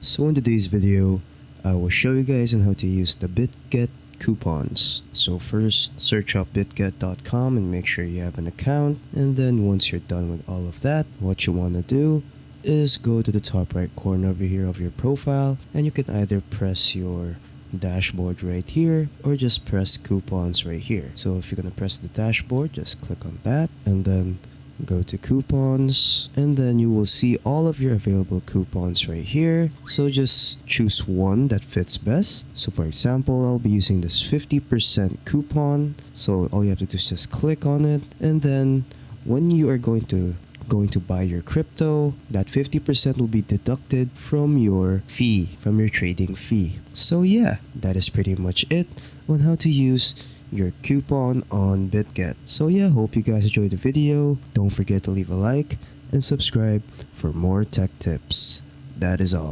So in today's video, I will show you guys on how to use the Bitget coupons. So first, search up bitget.com and make sure you have an account. And then once you're done with all of that, what you want to do is go to the top right corner over here of your profile, and you can either press your dashboard right here or just press coupons right here. So if you're gonna press the dashboard, just click on that and then go to coupons, and then you will see all of your available coupons right here. So just choose one that fits best. So for example, I'll be using this 50% coupon. So all you have to do is just click on it, and then when you are going to buy your crypto, that 50% will be deducted from your fee, from your trading fee. So yeah, that is pretty much it on how to use your coupon on Bitget. So yeah, hope you guys enjoyed the video. Don't forget to leave a like and subscribe for more tech tips. That is all.